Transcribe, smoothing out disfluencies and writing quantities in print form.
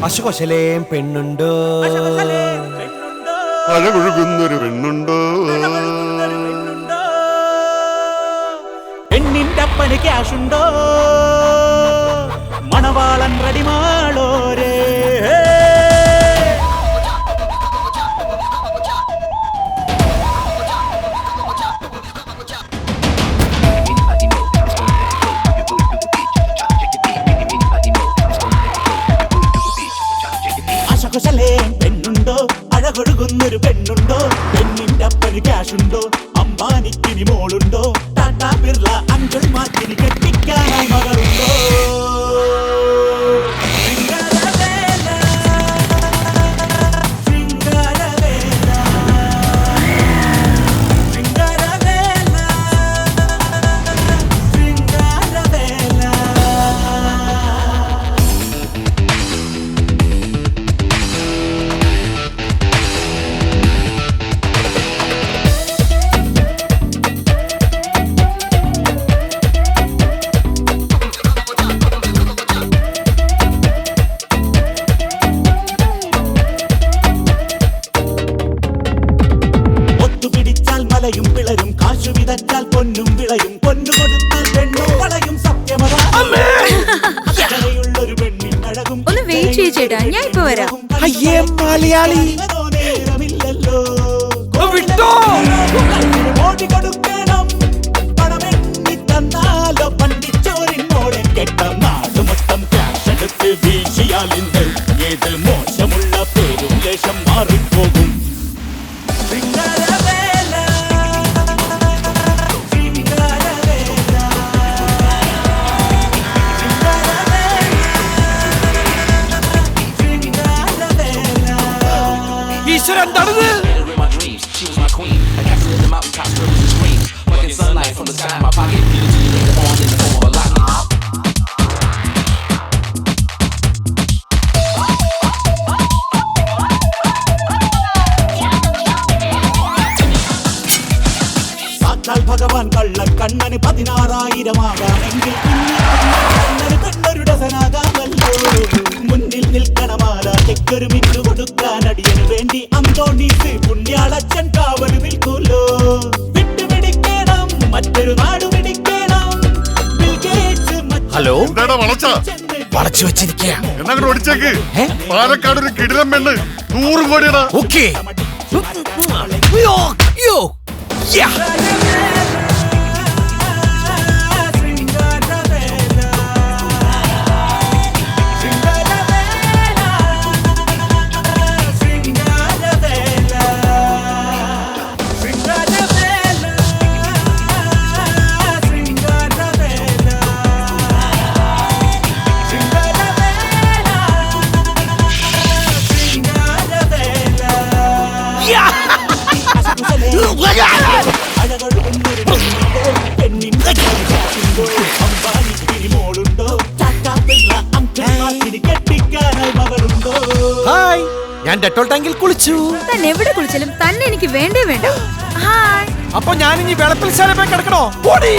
അശുകൊശലേം പെണ്ണുണ്ടോ, അഴകൊഴുകുന്നൊരു പെണ്ണുണ്ടോ, പെണ്ണിന്റെ അപ്പന് ക്യാഷുണ്ടോ, മണവാളൻ റെഡിമാളോരേ. പെണ്ണുണ്ടോ, അഴകൊഴുകുന്നൊരു പെണ്ണുണ്ടോ, പെണ്ണിന്റെ അപ്പന് ക്യാഷുണ്ടോ, അംബാനിക്കിനി മോളുണ്ടോ, ടാറ്റാ ബിർള അങ്കിൾ മാർക്കിനി കെട്ടിക്കാനായി മകളുണ്ടോ. മലയും പിളരും, കാശു വിതച്ചാൽ പൊന്നും വിളയും, പൊന്നു കൊടുത്താൽ പെണ്ണു വളയും. സത്യമുള്ളൊരു പെണ്ണിൻ അഴകും. ഒന്ന് വെയിറ്റ് ചെയ്യ് ചേട്ടാ, ഞാൻ ഇപ്പൊ വരാം. അയ്യേ മലയാളി നേരമില്ലല്ലോ, ഓടി കൊടുക്കണം പണമെണ്ണി തന്നാലോ, പണ്ടിച്ചോരിനോടെ കെട്ട നാട് മൊത്തം ക്യാഷ് എടുത്ത് വീശിയാലിന്റെ ഏത് മോശമുള്ള പേരും ലേശം മാറിപ്പോകും. ഈശ്വരൻ എന്താണിത്? സാക്ഷാൽ ഭഗവാൻ കള്ള കണ്ണന് 16,000 ആകാമെങ്കിൽ കണ്ണൊരു ഡസനാകാമല്ലോ. മുന്നിൽ നിൽക്കണമാല തെക്കൊരു മിന്നു കൊടുക്കാൻ അടിയന് വേണ്ടി അന്തോണീസ് പുണ്യാളച്ചൻ കാവല് നിൽക്കൂല്ലോ. വിട്ടുപിടിക്കണം, മറ്റൊരു നാട് പിടിക്കണം. ഹലോ, വളച്ചു വെച്ചിരിക്കുക. എന്നാ ഓടിച്ചേക്ക്. പാലക്കാട് ഒരു കിടിലം പെണ്ണ് 100 കോടിയടാ. ഓക്കേ. ഹായ്, ഞാൻ ഡെറ്റോൾ ടാങ്കിൽ കുളിച്ചു. തന്നെ എവിടെ കുളിച്ചാലും തന്നെ എനിക്ക് വേണ്ടേ വേണ്ട. ഹായ്. അപ്പൊ ഞാൻ ഇനി വെളപ്പിൽ ശാലമായി കിടക്കണോ? ഓടി.